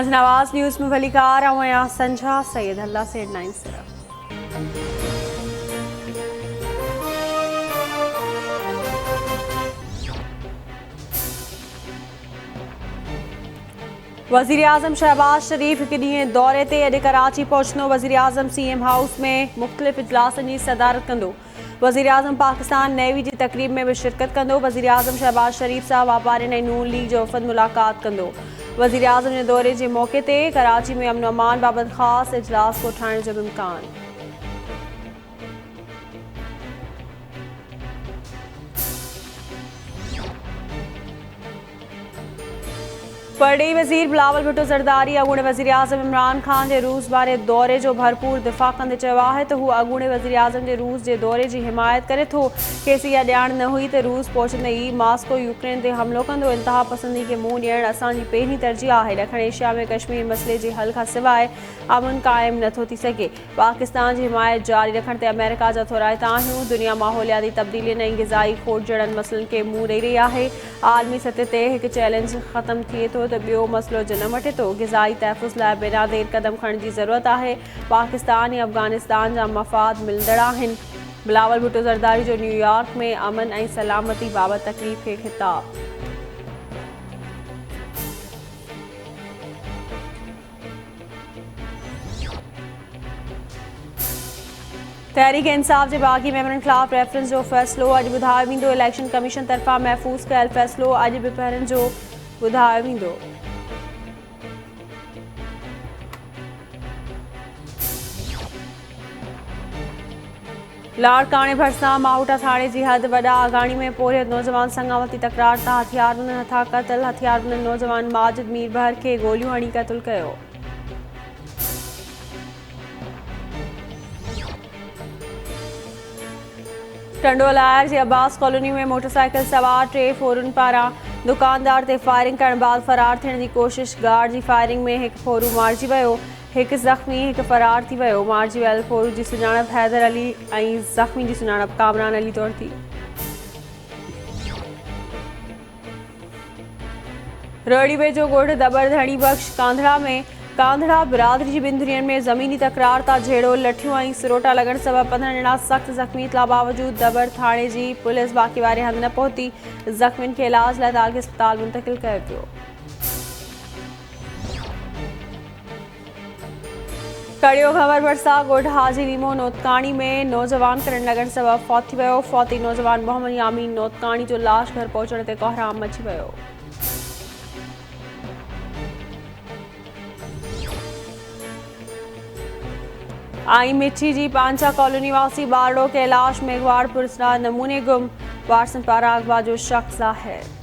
Nawaz news में वलीकार आया संझा सैयद अल्लाह से 9 सिरा। वज़ीर आज़म शहबाज शरीफ हिकु ॾींहुं दौरे ते अॼु कराची पहुचंदो। वज़ीर आज़म CM हाउस में मुख़्तलिफ़ इजलासनि जी सदारत कंदो। वज़ीर आज़म पाकिस्तान नेवी जी तक़रीब में बि शिरकत कंदो। वज़ीर आज़म शहबाज शरीफ सां वापारियुनि ऐं नून लीग जो वफ़द मुलाक़ात कंदो। वज़ीर आज़म जे दौरे जे मौक़े ते कराची में अमन अमान बाबति ख़ासि इजलास कोठाइण जो बि इम्कान। परडेही वज़ीर बिलावल भुट्टो ज़रदारी अॻूणे वज़ीर आज़म इमरान ख़ान जे रूस बारे दौरे जो भरपूर दिफ़ा कंदे चयो आहे त हू अॻूणे वज़ीर आज़म जे रूस जे दौरे जी हिमायत करे थो। खेसि इहा ॼाण न हुई त रूस पहुचंदे ई मॉस्को यूक्रेन ते हमलो कंदो। इंतहा पसंदी खे मुंहुं ॾियणु असांजी पहिरीं तरजीह आहे। ॾखण एशिया में कश्मीर मसइले जे हल खां सवाइ अमन क़ाइमु नथो थी सघे। पाकिस्तान जी हिमायत जारी रखण ते अमेरिका जा थोराइता आहियूं। दुनिया माहौलियाती तब्दीलियुनि ऐं ग़िज़ाई खोट जहिड़नि मसइलनि खे मुंहुं ॾेई रही आहे। आलमी सतह ते हिकु चैलेंज ख़त्म थिए थो त ॿियो मसइलो जनम वठे थो। ग़िज़ाई तहफ़ुज़ लाइ बिना देर क़दम खणण जी ज़रूरत आहे। पाकिस्तान ऐं अफ़गानिस्तान जा मफ़ाद मिलंदड़ आहिनि। बिलावल भुट्टो ज़रदारी जो न्यूयॉर्क में अमन ऐं सलामती बाबति तक़रीब खे ख़िताब। तहरीक इंसाफ़ जे बाग़ी मेंबरनि ख़िलाफ़ रेफरेंस जो फ़ैसिलो अॼु ॿुधायो वेंदो। इलेक्शन कमीशन तरफ़ां महफ़ूज़ कयल फ़ैसिलो अॼु बि पहिरनि जो ॿुधायो वेंदो। लाड़काणे भरिसां माहूटा थाणे जी हद वॾा आगाणी में पोरियत नौजवान संगावती तकरार तां हथियारबंद हथा क़तल। हथियारबंद नौजवान माजिद मीर भर खे गोलियूं हणी क़तल कयो। टंडोलायर जी अब्बास कॉलोनी में मोटरसाइकिल सवार 3 फोरुनि पारां दुकानदार ते फायरिंग करण बाद फरार थियण जी कोशिश। गार्ड जी फायरिंग में हिकु फोरू मारिजी वियो। हिकु ज़ख़्मी हिकु फरार थी वियो। मारिजी वियल फोरू जी सुञाणप हैदर अली ऐं ज़ख़्मी जी सुञाणप कामरान अली तौर थी। रोहड़ी वेझो ॻोठ दॿड़ धणी बख़्श कांधड़ा में कांधड़ा बिरादरी जी ॿिनि धुरियुनि में ज़मीनी तकरार तां झेड़ो लठियूं ऐं सिरोटा लॻण सबबि 15 ॼणा सख़्त ज़ख़्मी थिया बावजूद दॿड़ थाणे जी पुलिस बाक़ी वारे हंधि न पहुती। ज़ख़्मियुनि खे इलाज लाइ तालगी अस्पताल मुंतक़िल कयो पियो। कड़ियो ख़बर भरिसां ॻोठ हाजी लीमो नोतकाणी में नौजवान करंट लॻण सबबि फौत थी वियो। फौती नौजवान मोहम्मद यामीन नोतकाणी जो लाश घर पहुचण ते कोहराम मची वियो। आई मिठी जी पांचा कॉलोनी वासी बारडो कैलाश मेघवाड़ पुलिस नमूने गुम। वारसन पारां अगवा जो शख़्स ज़ाहिर।